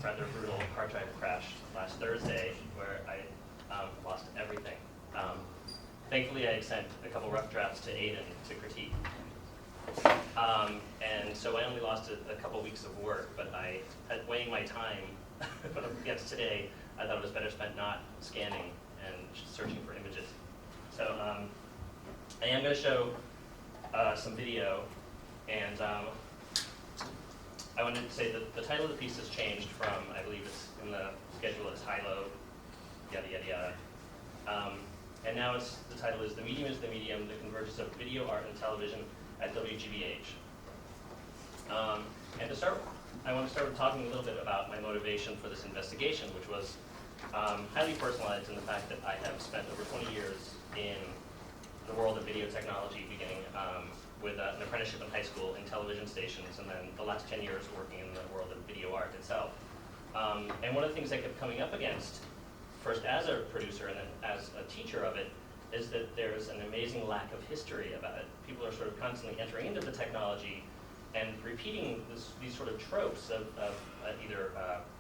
rather brutal hard drive crash last Thursday where I lost everything. Thankfully, I sent a couple rough drafts to Aiden to critique. And so I only lost a couple weeks of work, but weighing my time against today, I thought it was better spent not scanning and searching for images. So I am going to show some video, and I wanted to say that the title of the piece has changed from, I believe it's in the schedule, it's high-low, yada, yada, yada. And now the title is The Medium is the Medium, the Convergence of Video, Art, and Television at WGBH. And to start, I want to start with talking a little bit about my motivation for this investigation, which was highly personalized in the fact that I have spent over 20 years in the world of video technology, beginning with an apprenticeship in high school in television stations, and then the last 10 years working in the world of video art itself. And one of the things I kept coming up against, first as a producer and then as a teacher of it, is that there's an amazing lack of history about it. People are sort of constantly entering into the technology and repeating these sort of tropes of either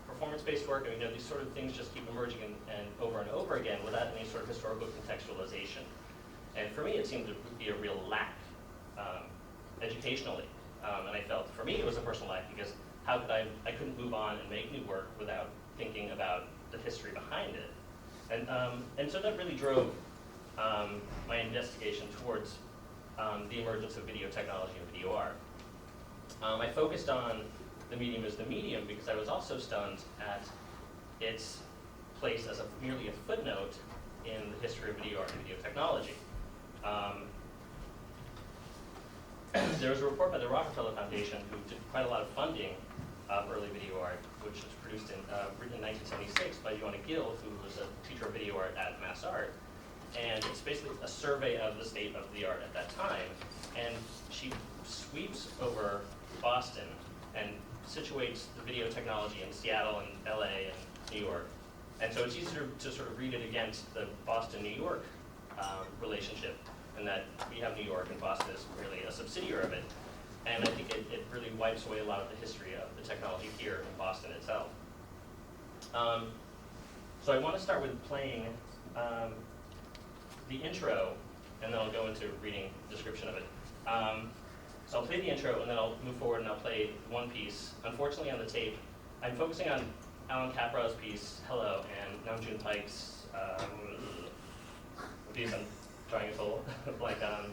performance-based work, I mean, these sort of things just keep emerging and over again without any sort of historical contextualization. And for me, it seemed to be a real lack educationally. And I felt, for me, it was a personal lack because how could I couldn't move on and make new work without thinking about the history behind it. And so that really drove my investigation towards the emergence of video technology and video art. I focused on the medium as the medium because I was also stunned at its place as merely a footnote in the history of video art and video technology. There was a report by the Rockefeller Foundation who did quite a lot of funding of early video art, which was produced written in 1976 by Joanna Gill, who was a teacher of video art at Mass Art. And it's basically a survey of the state of the art at that time. And she sweeps over Boston and situates the video technology in Seattle and LA and New York. And so it's easier to sort of read it against the Boston-New York relationship, and that we have New York and Boston is really a subsidiary of it. And I think it really wipes away a lot of the history of the technology here in Boston itself. So I want to start with playing the intro, and then I'll go into reading the description of it. So I'll play the intro, and then I'll move forward and I'll play one piece. Unfortunately, on the tape, I'm focusing on Alan Caprow's piece, Hello, and Namjoon Paik's piece. I'm drawing a full blank on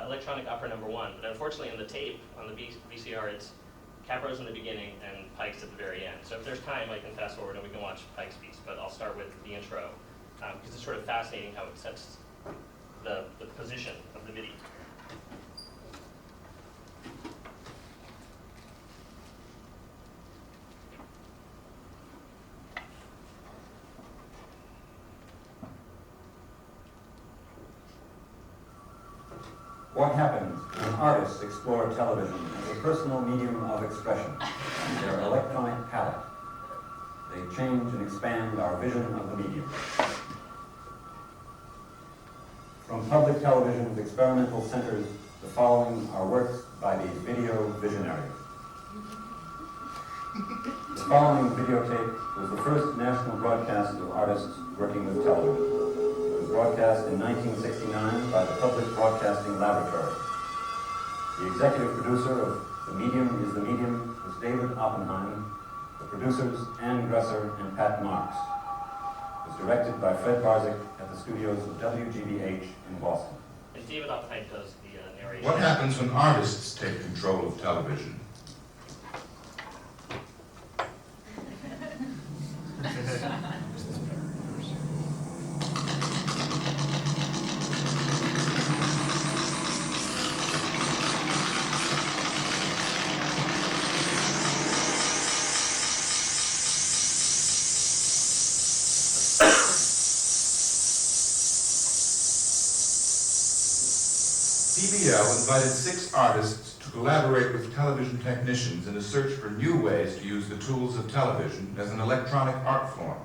Electronic Opera No. 1. But unfortunately, in the tape, on the VCR, it's Caprow's in the beginning and Paik's at the very end. So if there's time, I can fast forward and we can watch Paik's piece. But I'll start with the intro, because it's sort of fascinating how it sets the position of the video. What happens when artists explore television as a personal medium of expression, their electronic palette? They change and expand our vision of the medium. From public television's experimental centers, the following are works by these video visionaries. The following videotape was the first national broadcast of artists working with television. It was broadcast in 1969 by the Public Broadcasting Laboratory. The executive producer of The Medium is the Medium was David Oppenheim. The producers, Ann Gresser and Pat Marks. It was directed by Fred Barzik at the studios of WGBH in Boston. And David Oppenheim does the narration. What happens when artists take control of television? PBL invited 6 artists to collaborate with television technicians in a search for new ways to use the tools of television as an electronic art form.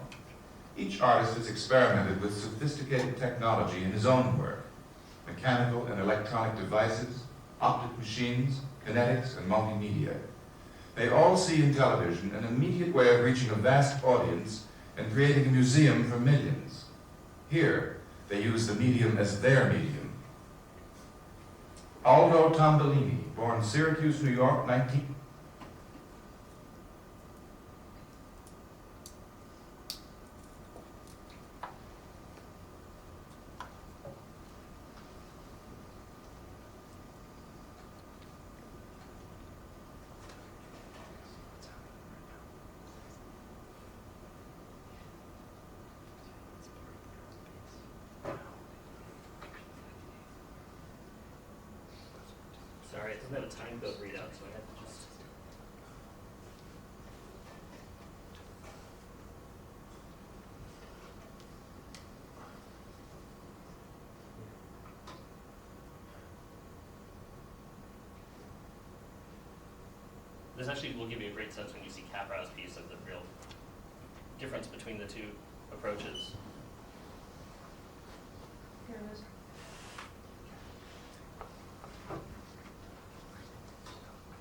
Each artist has experimented with sophisticated technology in his own work: mechanical and electronic devices, optic machines, kinetics, and multimedia. They all see in television an immediate way of reaching a vast audience and creating a museum for millions. Here, they use the medium as their medium. Aldo Tombolini, born Syracuse, New York, 19... Sorry, it doesn't have a time code readout, so I have to just... This actually will give you a great sense when you see Caprow's piece of the real difference between the two approaches. Here it is.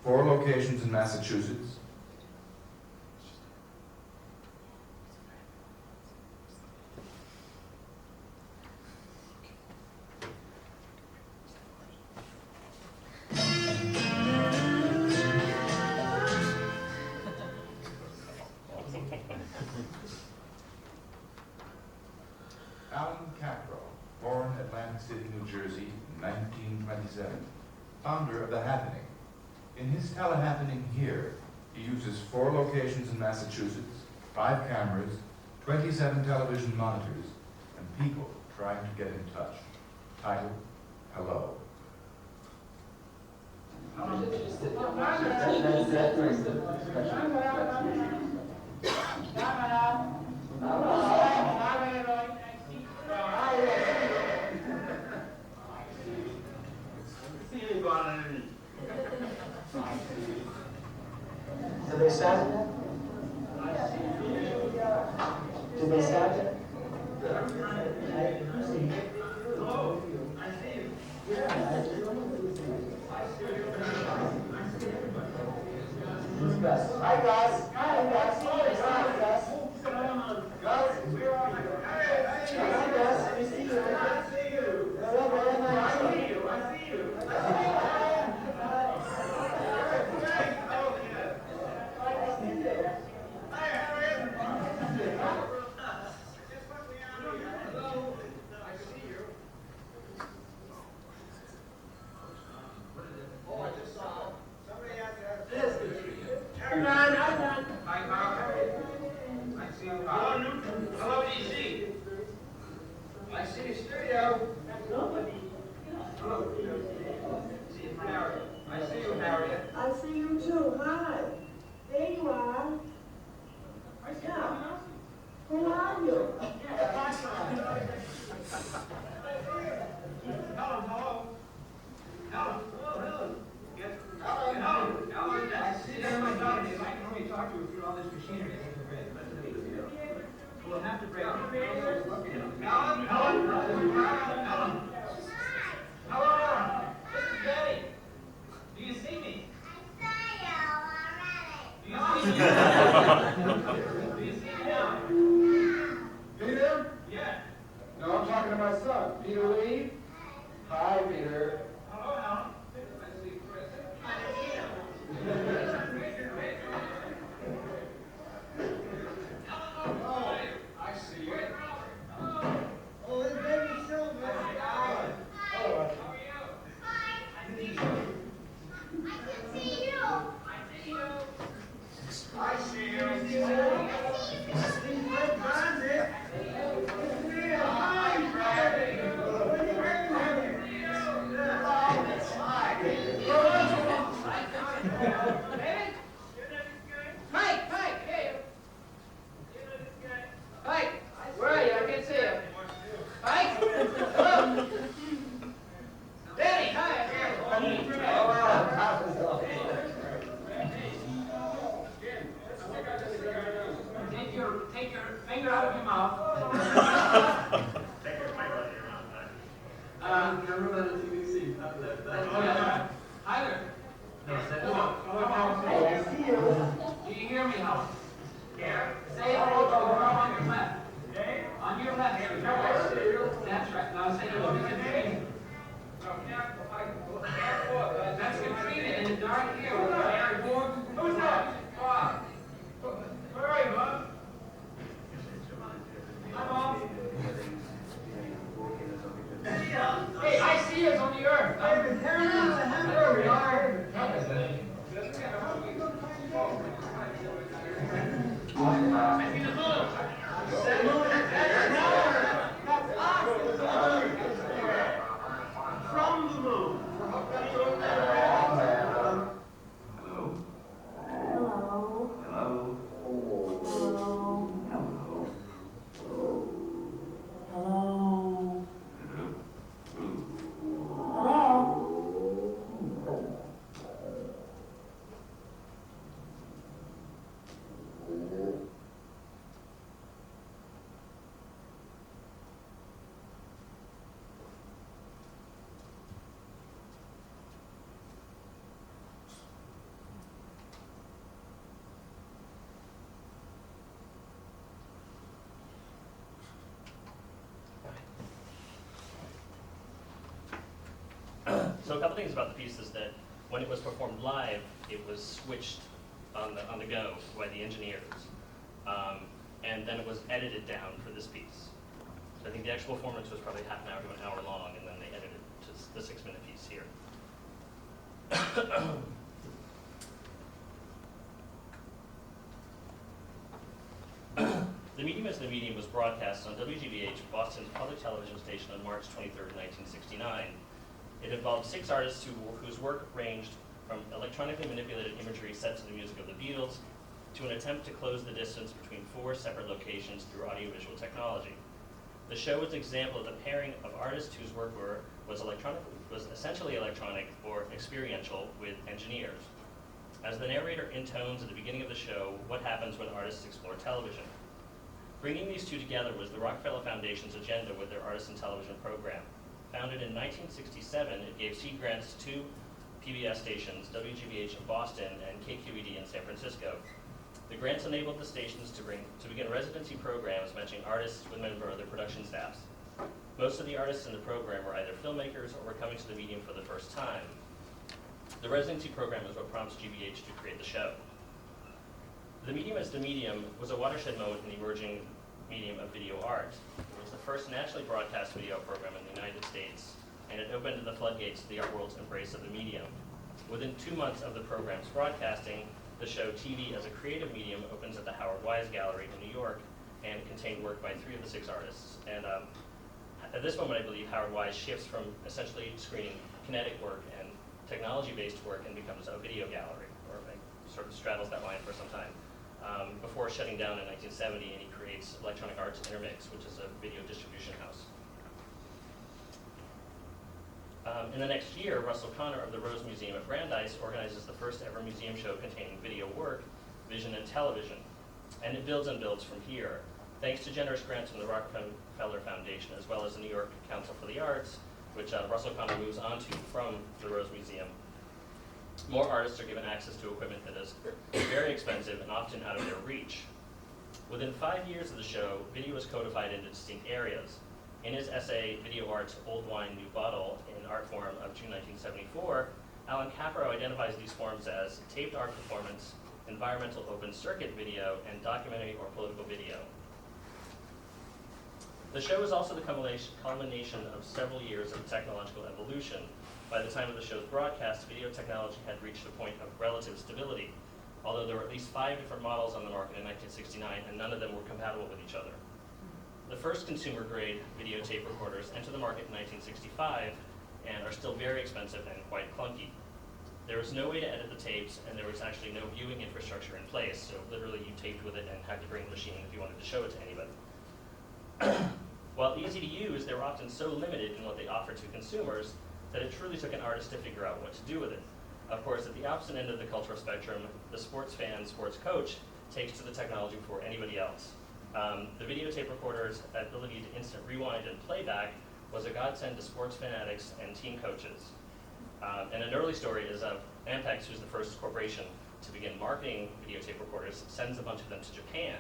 4 locations in Massachusetts. Alan Caprow, born Atlantic City, New Jersey, in 1927, founder of The Happening. In his telehappening here, he uses 4 locations in Massachusetts, 5 cameras, 27 television monitors, and people trying to get in touch. Title, Hello. Did they start it? Did they start it? Gus. Hi, Gus. Hi, Gus. Hi, Gus. Gus. Hi, Gus. Let me see you. I see you. I see you. I see you too. Hi. There you are. Yeah. Who are you? We'll have to break. Hello. This is Betty. Do you see me? Do you see me? Do you see me now? Peter? Yeah. No, I'm talking to my son. Peter Lee? Hi, Peter. Hello, Alan. I see Chris. Oh, I see you. Oh, it's baby Silver. Alan. Oh, I see you. Where are you? I can't see you. Mike? Hello? Danny, hi. Take your finger out of your mouth. Take your finger out of your mouth. Oh, yeah. Hi there. Hey, I see you. hear me, Howard? Yeah? Say hello to the girl on your left. Dave? On your left. That's right. Now say hello to Katrina. That's Katrina in the dark here. Who's that? Bob. Where are you, Bob? Hi, Bob. Hey, I see us on the earth. There we are. I see the moon. That's us. From the moon. Hello. So a couple things about the piece is that when it was performed live, it was switched on the go by the engineers, and then it was edited down for this piece. So I think the actual performance was probably half an hour to an hour long, and then they edited to the 6-minute piece here. The Medium as the Medium was broadcast on WGBH, Boston's public television station on March 23, 1969. It involved 6 artists whose work ranged from electronically manipulated imagery set to the music of the Beatles to an attempt to close the distance between 4 separate locations through audiovisual technology. The show was an example of the pairing of artists whose work was essentially electronic or experiential with engineers. As the narrator intones at the beginning of the show, what happens when artists explore television? Bringing these two together was the Rockefeller Foundation's agenda with their artists in television program. Founded in 1967, it gave seed grants to 2 PBS stations, WGBH in Boston and KQED in San Francisco. The grants enabled the stations to begin residency programs matching artists with members of their production staffs. Most of the artists in the program were either filmmakers or were coming to the medium for the first time. The residency program is what prompts GBH to create the show. The Medium as the Medium was a watershed moment in the emerging medium of video art. It was the first nationally broadcast video program in the United States, and it opened the floodgates to the art world's embrace of the medium. Within 2 months of the program's broadcasting, the show TV as a creative medium opens at the Howard Wise Gallery in New York and contained work by 3 of the 6 artists. And at this moment, I believe Howard Wise shifts from essentially screening kinetic work and technology-based work and becomes a video gallery, or sort of straddles that line for some time. Before shutting down in 1970, and he creates Electronic Arts Intermix, which is a video distribution house. In the next year, Russell Connor of the Rose Museum at Brandeis organizes the first ever museum show containing video work, vision, and television. And it builds and builds from here. Thanks to generous grants from the Rockefeller Foundation, as well as the New York Council for the Arts, which Russell Connor moves onto from the Rose Museum. More artists are given access to equipment that is very expensive and often out of their reach. Within 5 years of the show, video is codified into distinct areas. In his essay, Video Art's Old Wine, New Bottle, in Art Forum of June 1974, Alan Capro identifies these forms as taped art performance, environmental open circuit video, and documentary or political video. The show is also the culmination of several years of technological evolution. By the time of the show's broadcast, video technology had reached a point of relative stability, although there were at least 5 different models on the market in 1969, and none of them were compatible with each other. The first consumer-grade videotape recorders entered the market in 1965 and are still very expensive and quite clunky. There was no way to edit the tapes, and there was actually no viewing infrastructure in place, so literally you taped with it and had to bring the machine if you wanted to show it to anybody. While easy to use, they were often so limited in what they offered to consumers that it truly took an artist to figure out what to do with it. Of course, at the opposite end of the cultural spectrum, the sports fan, sports coach, takes to the technology before anybody else. The videotape recorder's ability to instant rewind and playback was a godsend to sports fanatics and team coaches. And an early story is of Ampex, who's the first corporation to begin marketing videotape recorders, sends a bunch of them to Japan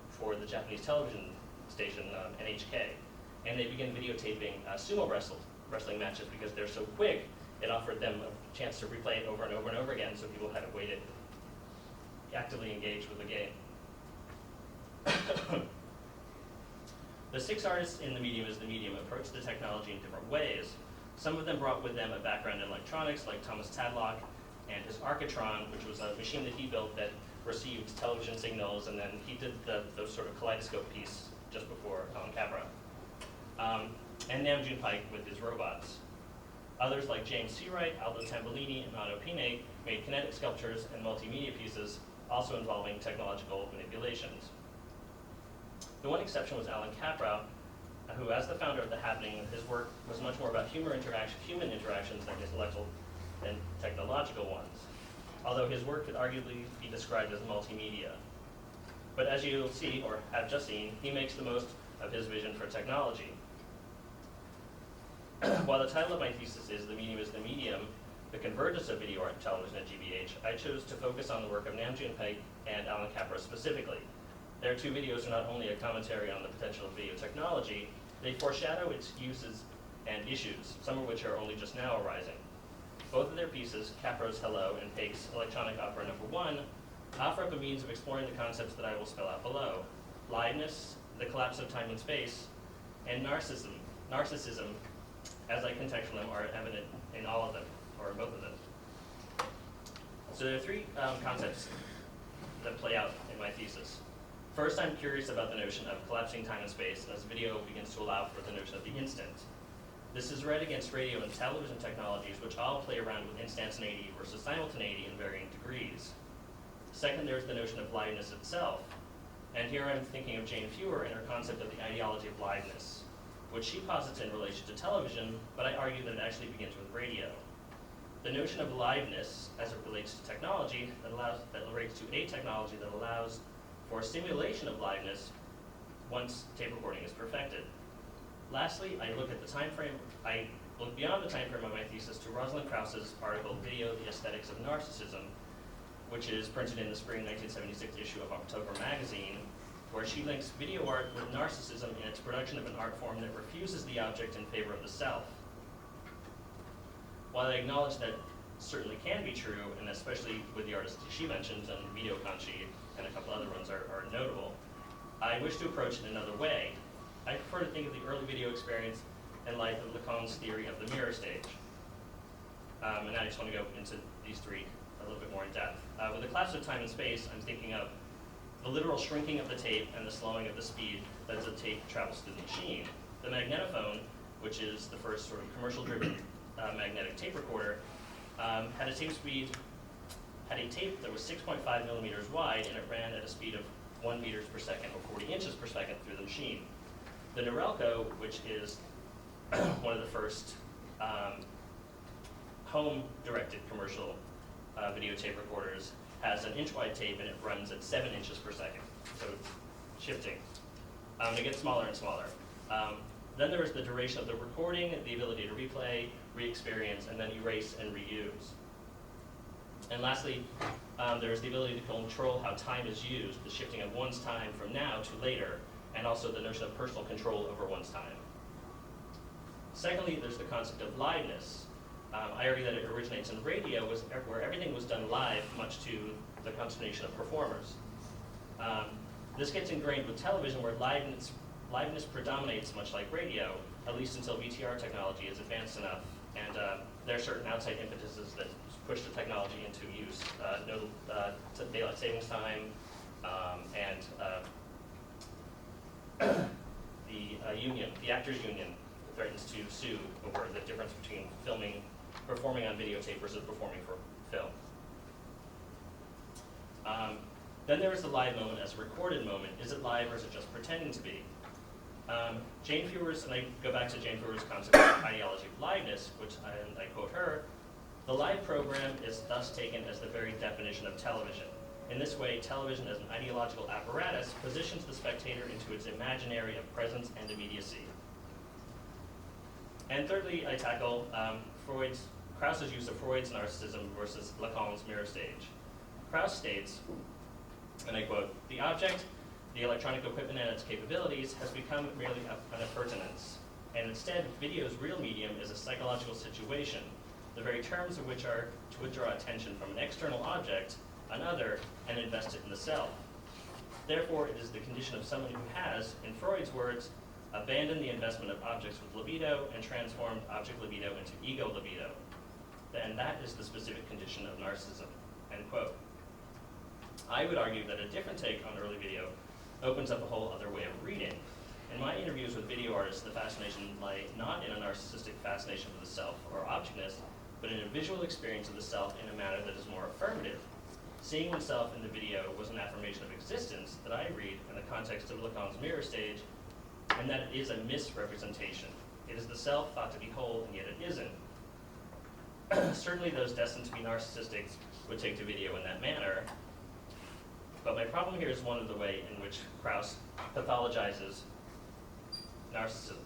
for the Japanese television station NHK. And they begin videotaping sumo wrestling matches because they're so quick, it offered them a chance to replay it over and over and over again, so people had to wait to actively engage with the game. The 6 artists in the medium approached the technology in different ways. Some of them brought with them a background in electronics, like Thomas Tadlock and his Architron, which was a machine that he built that received television signals, and then he did those sort of kaleidoscope piece just before Alan Capra. And Nam June Paik with his robots. Others like James Seawright, Aldo Tambolini, and Nadeau made kinetic sculptures and multimedia pieces, also involving technological manipulations. The one exception was Alan Capra, who, as the founder of The Happening, his work was much more about human interactions than intellectual and technological ones, although his work could arguably be described as multimedia. But as you'll see, or have just seen, he makes the most of his vision for technology. While the title of my thesis is The Medium is the Medium, the convergence of video art and television at GBH, I chose to focus on the work of Nam June Paik and Alan Capra specifically. Their 2 videos are not only a commentary on the potential of video technology, they foreshadow its uses and issues, some of which are only just now arising. Both of their pieces, Capra's Hello and Paik's Electronic Opera No. 1, offer up a means of exploring the concepts that I will spell out below: liveness, the collapse of time and space, and narcissism, as I contextual them, are evident in all of them, or both of them. So there are 3 concepts that play out in my thesis. First, I'm curious about the notion of collapsing time and space as video begins to allow for the notion of the instant. This is read against radio and television technologies, which all play around with instantaneity versus simultaneity in varying degrees. Second, there's the notion of liveness itself. And here I'm thinking of Jane Fewer and her concept of the ideology of liveness, which she posits in relation to television, but I argue that it actually begins with radio. The notion of liveness, as it relates to technology, that relates to a technology that allows for stimulation of liveness once tape recording is perfected. Lastly, I look beyond the time frame of my thesis to Rosalind Krauss's article, Video, the Aesthetics of Narcissism, which is printed in the spring 1976 issue of October magazine, where she links video art with narcissism in its production of an art form that refuses the object in favor of the self. While I acknowledge that certainly can be true, and especially with the artists she mentioned, and Vito Conchi and a couple other ones are notable, I wish to approach it another way. I prefer to think of the early video experience in light of Lacan's theory of the mirror stage. And I just want to go into these 3 a little bit more in depth. With the collapse of time and space, I'm thinking of the literal shrinking of the tape and the slowing of the speed as the tape travels through the machine. The magnetophone, which is the first sort of commercial-driven magnetic tape recorder, had a tape that was 6.5 millimeters wide, and it ran at a speed of 1 meters per second, or 40 inches per second, through the machine. The Norelco, which is one of the first home-directed commercial videotape recorders, has an inch-wide tape, and it runs at 7 inches per second, so it's shifting. It gets smaller and smaller. Then there is the duration of the recording, the ability to replay, re-experience, and then erase and reuse. And lastly, there's the ability to control how time is used, the shifting of one's time from now to later, and also the notion of personal control over one's time. Secondly, there's the concept of liveness. I argue that it originates in radio, where everything was done live, much to the consternation of performers. This gets ingrained with television, where liveness predominates, much like radio, at least until VTR technology is advanced enough, and there are certain outside impetuses that push the technology into use. No daylight savings time, and the actors union threatens to sue over the difference between performing on videotape versus performing for film. Then there is the live moment as a recorded moment. Is it live or is it just pretending to be? Jane Fewer's, and I go back to Jane Fewer's concept of ideology of liveness, which I quote her, "The live program is thus taken as the very definition of television. In this way, television as an ideological apparatus positions the spectator into its imaginary of presence and immediacy." And thirdly, I tackle Krauss's use of Freud's narcissism versus Lacan's mirror stage. Krauss states, and I quote, "The object, the electronic equipment and its capabilities has become merely an appurtenance, and instead video's real medium is a psychological situation, the very terms of which are to withdraw attention from an external object, another, and invest it in the self. Therefore, it is the condition of someone who has, in Freud's words, abandoned the investment of objects with libido and transformed object libido into ego libido. And that is the specific condition of narcissism," end quote. I would argue that a different take on early video opens up a whole other way of reading. In my interviews with video artists, the fascination lay not in a narcissistic fascination for the self or objectness, but in a visual experience of the self in a manner that is more affirmative. Seeing oneself in the video was an affirmation of existence that I read in the context of Lacan's mirror stage, and that it is a misrepresentation. It is the self thought to be whole, and yet it isn't. Certainly those destined to be narcissistic would take to video in that manner, but my problem here is one of the way in which Krauss pathologizes narcissism.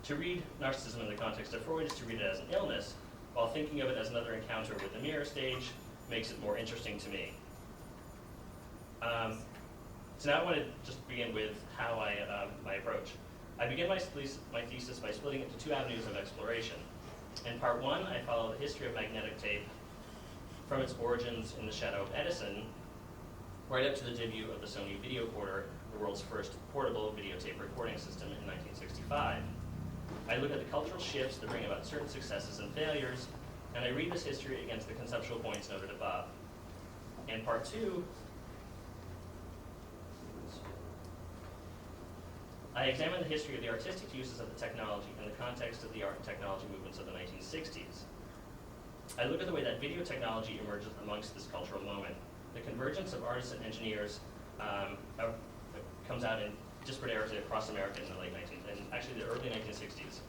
To read narcissism in the context of Freud is to read it as an illness, while thinking of it as another encounter with the mirror stage makes it more interesting to me. So now I want to just begin with how my approach. I begin my thesis by splitting it into two avenues of exploration. In part one, I follow the history of magnetic tape from its origins in the shadow of Edison, right up to the debut of the Sony video recorder, the world's first portable videotape recording system in 1965. I look at the cultural shifts that bring about certain successes and failures, and I read this history against the conceptual points noted above. In part two, I examine the history of the artistic uses of the technology in the context of the art and technology movements of the 1960s. I look at the way that video technology emerges amongst this cultural moment. The convergence of artists and engineers comes out in disparate eras across America in the the early 1960s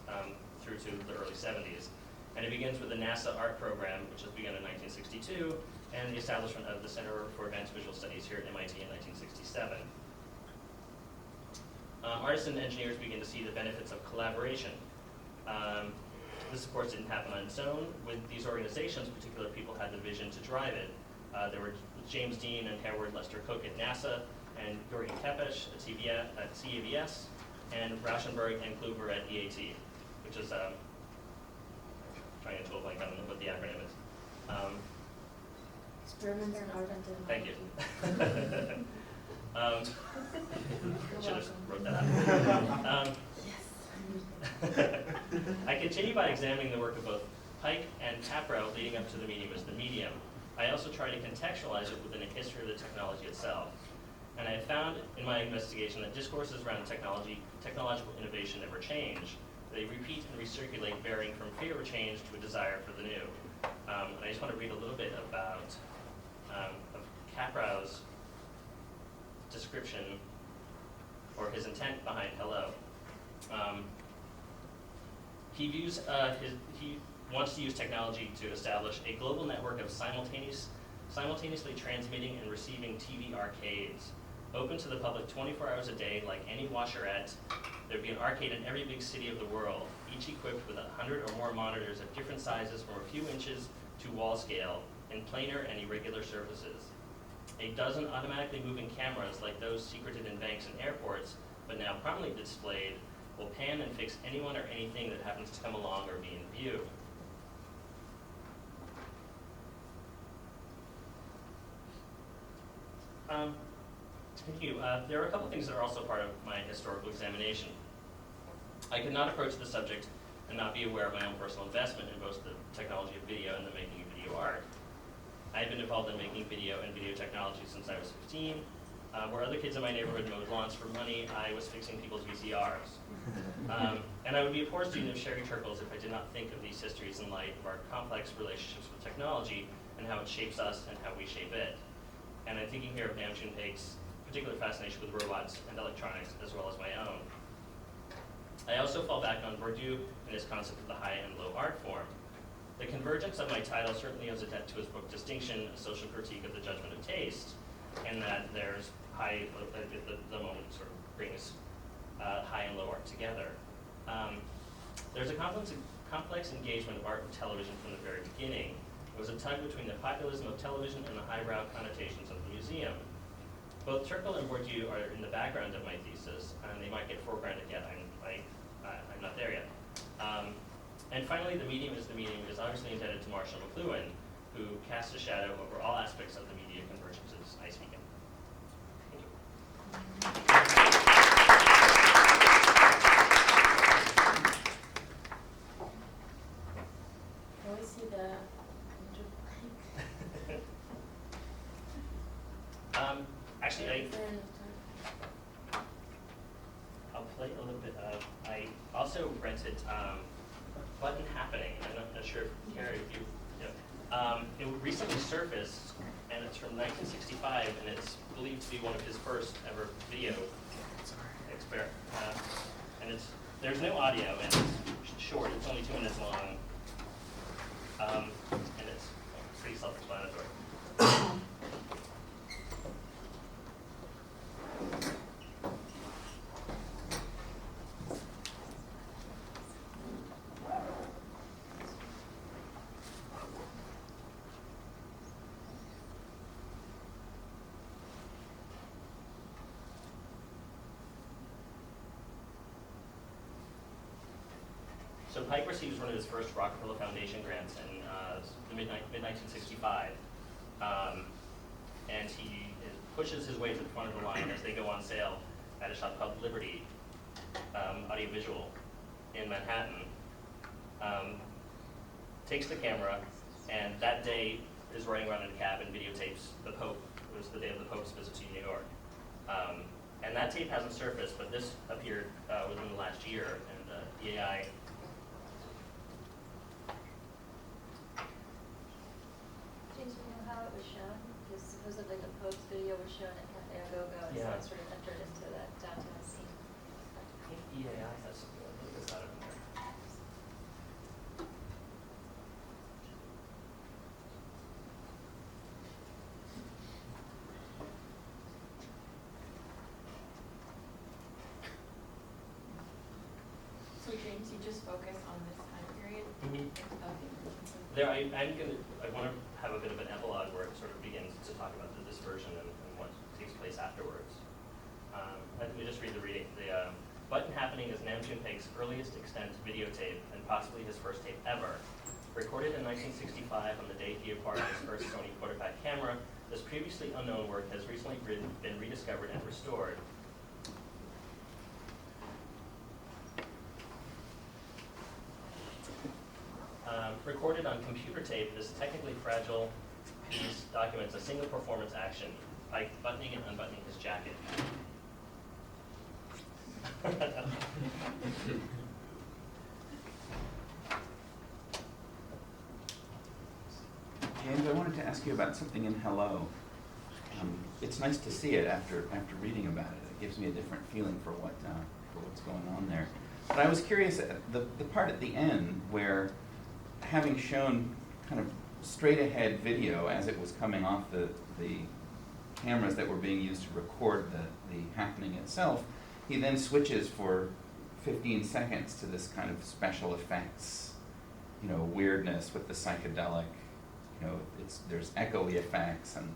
through to the early 70s. And it begins with the NASA art program, which was begun in 1962, and the establishment of the Center for Advanced Visual Studies here at MIT in 1967. Artists and engineers begin to see the benefits of collaboration. This, of course, didn't happen on its own. With these organizations, particular people had the vision to drive it. There were James Dean and Howard Lester Cook at NASA, and Georgi Tepesh at CAVS, and Rauschenberg and Kluber at EAT, which is, trying to do a blank on what the acronym is. Experiments in art and Thank technology. you. Should have wrote that out. I continue by examining the work of both Pike and Capra leading up to the medium as the medium. I also try to contextualize it within a history of the technology itself. And I have found in my investigation that discourses around technological innovation never change. They repeat and recirculate, varying from fear of change to a desire for the new. And I just want to read a little bit about of Capra's description or his intent behind Hello. He wants to use technology to establish a global network of simultaneously transmitting and receiving TV arcades, open to the public 24 hours a day like any washerette. There'd be an arcade in every big city of the world, each equipped with 100 or more monitors of different sizes from a few inches to wall scale, in planar and irregular surfaces. A dozen automatically moving cameras like those secreted in banks and airports, but now prominently displayed, will pan and fix anyone or anything that happens to come along or be in view. There are a couple things that are also part of my historical examination. I could not approach the subject and not be aware of my own personal investment in both the technology of video and the making of video art. I have been involved in making video and video technology since I was 15. Where other kids in my neighborhood mowed lawns for money, I was fixing people's VCRs. And I would be a poor student of Sherry Turkle's if I did not think of these histories in light of our complex relationships with technology and how it shapes us and how we shape it. And I'm thinking here of Nam June Paik's particular fascination with robots and electronics, as well as my own. I also fall back on Bourdieu and his concept of the high and low art form. The convergence of my title certainly owes a debt to his book Distinction, a social critique of the judgment of taste, and that there's the moment sort of brings high and low art together. There's a complex engagement of art and television from the very beginning. was a tug between the populism of television and the highbrow connotations of the museum. Both Turkle and Bourdieu are in the background of my thesis, and they might get foregrounded yet. I'm not there yet. And finally, the medium is obviously indebted to Marshall McLuhan, who cast a shadow over all aspects of the media convergences I speak in. Thank you. I always see the Actually, I'll play a little bit of, I also rented Button Happening. I'm not sure, Carrie, if you know. It recently surfaced, and it's from 1965, and it's believed to be one of his first ever video experiment. And there's no audio, and it's short. It's only 2 minutes long, and it's pretty self-explanatory. So Pike receives one of his first Rockefeller Foundation grants in the mid-1965, and he pushes his way to the front of the line as they go on sale at a shop called Liberty Audiovisual in Manhattan. Takes the camera, and that day is riding around in a cab and videotapes the Pope. It was the day of the Pope's visit to New York. And that tape hasn't surfaced, but this appeared within the last year, and the AI James, you know how it was shown? Because supposedly the Pope's video was shown at Cafe Go-Go, and so Yeah. it sort of entered into that downtown scene. I think EAI has something a little bit out of there. So James, you just focus on this time period? Mm-hmm. Okay. There, I want to have a bit of an epilogue where it sort of begins to talk about the dispersion and what takes place afterwards. Let me just read the reading. The Button Happening is Nam June Paik's earliest extant videotape and possibly his first tape ever. Recorded in 1965 on the day he acquired his first Sony Kodak camera, this previously unknown work has recently been rediscovered and restored. Recorded on computer tape, this technically fragile piece documents a single performance action, Pike buttoning and unbuttoning his jacket. James, I wanted to ask you about something in Hello. It's nice to see it after reading about it. It gives me a different feeling for what's going on there. But I was curious, the part at the end where, having shown kind of straight ahead video as it was coming off the cameras that were being used to record the happening itself, he then switches for 15 seconds to this kind of special effects, weirdness with the psychedelic, there's echoey effects and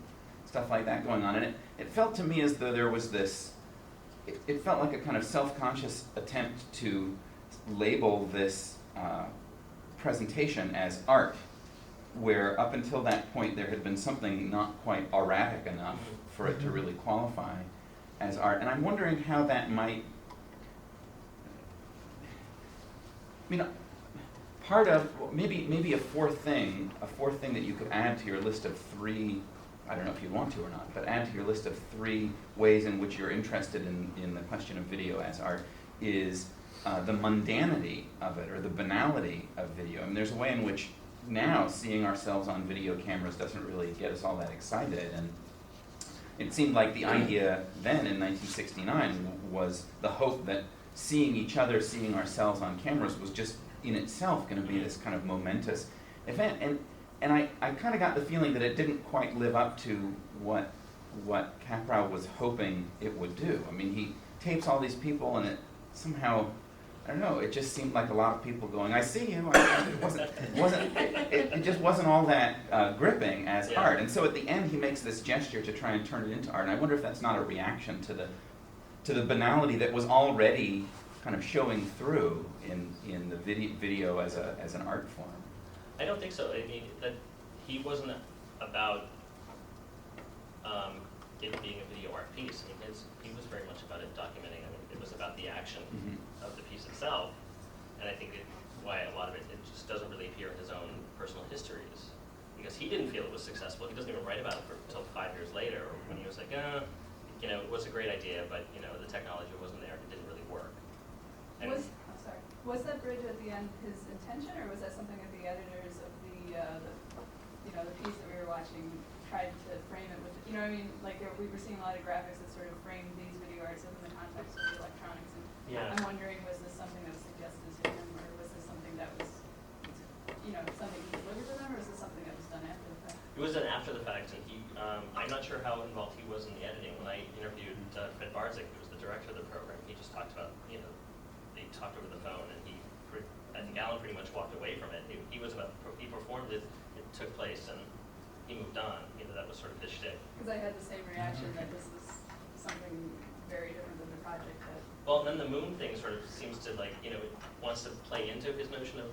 stuff like that going on. And it felt to me as though there was this, it felt like a kind of self-conscious attempt to label this presentation as art, where up until that point there had been something not quite erratic enough for it to really qualify as art. And I'm wondering how that might, part of, maybe a fourth thing that you could add to your list of 3, I don't know if you want to or not, but add to your list of 3 ways in which you're interested in the question of video as art is the mundanity of it, or the banality of video. I mean, there's a way in which now seeing ourselves on video cameras doesn't really get us all that excited, and it seemed like the idea then in 1969 was the hope that seeing each other, seeing ourselves on cameras was just in itself going to be this kind of momentous event. And I kind of got the feeling that it didn't quite live up to what Caprow was hoping it would do. I mean, he tapes all these people, and it somehow I don't know, it just seemed like a lot of people going, I see you. It just wasn't all that gripping as Yeah. art. And so at the end, he makes this gesture to try and turn it into art. And I wonder if that's not a reaction to the banality that was already kind of showing through in the video as an art form. I don't think so. I mean, that he wasn't about it being a video art piece. I mean, he was very much about it documenting. I mean, it was about the action of the piece itself, and I think why a lot of it just doesn't really appear in his own personal histories, because he didn't feel it was successful. He doesn't even write about it until 5 years later, when he was like, you know, it was a great idea, but you know, the technology wasn't there. It didn't really work. And Was that bridge at the end his intention, or was that something that the editors of the piece that we were watching tried to frame it with? You know what I mean? Like we were seeing a lot of graphics that sort of framed these video arts within the context of the electronics. And Yeah. I'm wondering, was this something that was suggested to him, or was this something that was, something he delivered to them, or was this something that was done after the fact? It was done after the fact, and I'm not sure how involved he was in the editing. When I interviewed Fred Barczyk, who was the director of the program, he just talked about, they talked over the phone, and I think Alan pretty much walked away from it. He performed it, it took place, and he moved on. That was sort of his shtick. Because I had the same reaction that this was something very different than the project that. Well, and then the moon thing sort of seems to it wants to play into his notion of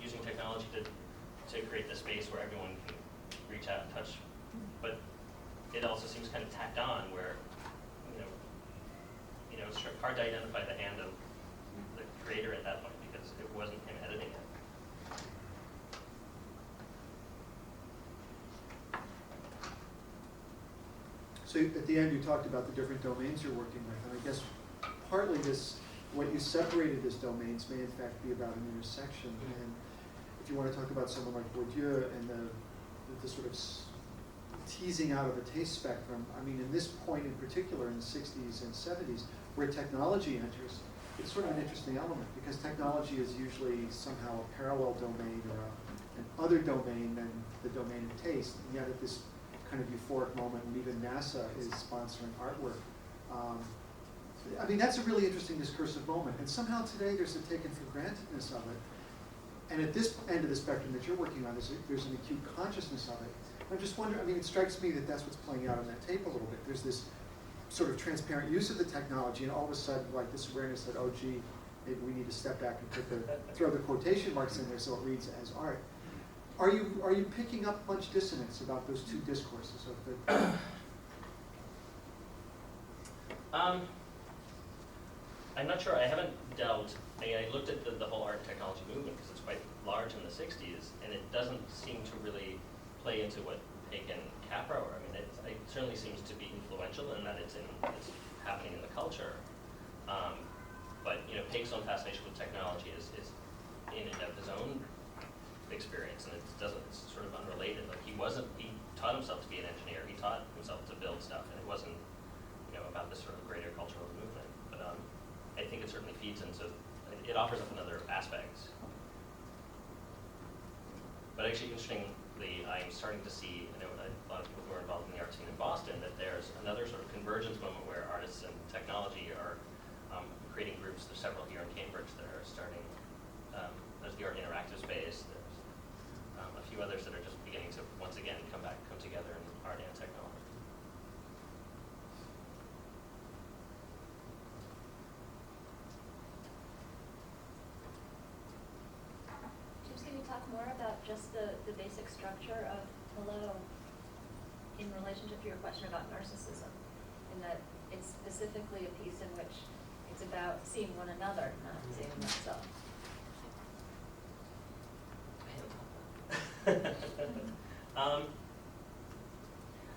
using technology to create the space where everyone can reach out and touch. But it also seems kind of tacked on where, it's hard to identify the hand of the creator at that point because it wasn't him editing it. So at the end, you talked about the different domains you're working with, and I guess partly what you separated as domains may in fact be about an intersection. And if you want to talk about someone like Bourdieu and the sort of teasing out of a taste spectrum, I mean, in this point in particular, in the 60s and 70s, where technology enters, it's sort of an interesting element because technology is usually somehow a parallel domain or an other domain than the domain of taste, and yet at this kind of euphoric moment when even NASA is sponsoring artwork. I mean, that's a really interesting discursive moment, and somehow today there's a taken for grantedness of it. And at this end of the spectrum that you're working on, there's an acute consciousness of it. I'm just wondering, I mean, it strikes me that that's what's playing out on that tape a little bit. There's this sort of transparent use of the technology, and all of a sudden, like this awareness that, oh gee, maybe we need to step back and throw the quotation marks in there so it reads as art. Are you picking up much dissonance about those two discourses of the? I'm not sure. I haven't delved. I looked at the whole art and technology movement because it's quite large in the 60s, and it doesn't seem to really play into what Pig and Capra are. I mean, it certainly seems to be influential in that it's happening in the culture. But Pig's own fascination with technology is in and of his own experience, and it's sort of unrelated. Like he taught himself to be an engineer. He taught himself to build stuff, and it wasn't about this sort of greater cultural movement. But I think it certainly feeds into. It offers up another aspect. But actually, interestingly, I'm starting to see, a lot of people who are involved in the art scene in Boston, that there's another sort of convergence moment where artists and technology are creating groups. There's several here in Cambridge that are starting. There's the Art Interactive Space. There's a few others that are just beginning to, once again, come together in art and technology. James, can you talk more about just the basic structure of Hello in relationship to your question about narcissism, in that it's specifically a piece in which it's about seeing one another, not seeing oneself?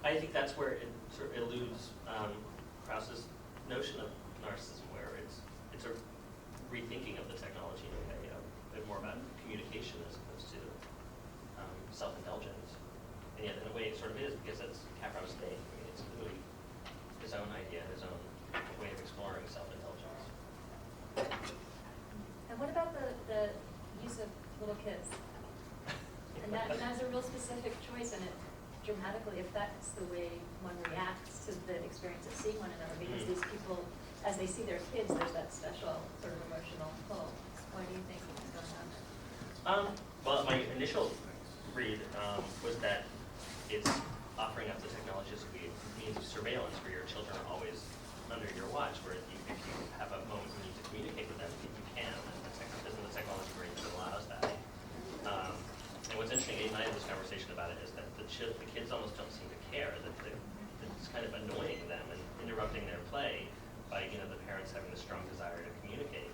I think that's where it sort of eludes Krauss's notion of narcissism, where it's a rethinking of the technology in a way, a bit more about communication as opposed to self-indulgence. And yet, in a way, it sort of is, because it's Capro's thing. I mean, it's really his own idea, his own way of exploring self-indulgence. And what about the use of little kids? And that's a real specific choice, and it dramatically affects the way one reacts to the experience of seeing one another, because these people as they see their kids, there's that special sort of emotional pull. Why do you think it's going on? Well, my initial read was that it's offering up the technology as a means of surveillance where your children are always under your watch, where if you have a moment you need to communicate with them, you can, and the technology great that allows that. And what's interesting, Abe and I had this conversation about it, is that the kids almost don't seem to care, that it's kind of annoying them and interrupting their play by, the parents having the strong desire to communicate.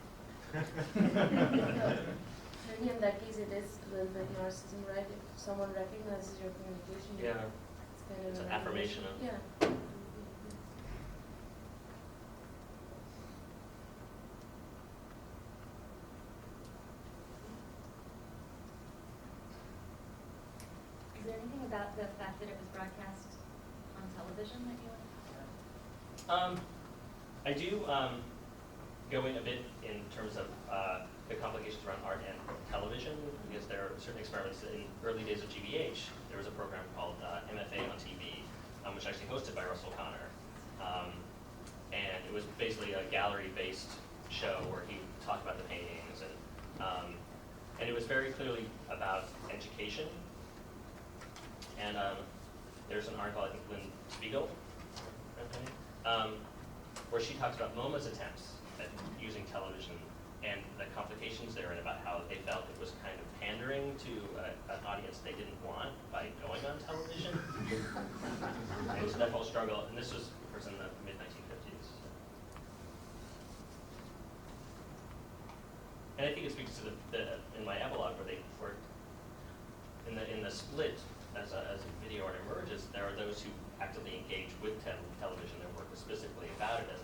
Maybe in that case it is a little bit narcissism, right? If someone recognizes your communication, Yeah. it's kind of It's an an affirmation of. Yeah. Is there anything about the fact that it was broadcast on television that you want to? I do go in a bit in terms of the complications around art and television, because there are certain experiments that in early days of GBH, there was a program called MFA on TV, which was actually hosted by Russell Connor. And it was basically a gallery-based show where he talked about the paintings, and it was very clearly about education. And there's an article, I think, Lynn Spiegel, where she talks about MoMA's attempts at using television and the complications there, and about how they felt it was kind of pandering to an audience they didn't want by going on television. And so that whole struggle, and this was, of course, in the mid-1950s. And I think it speaks to the in my epilogue where they were in the split as a video art emerges. There are those who actively engage with television and work specifically about it as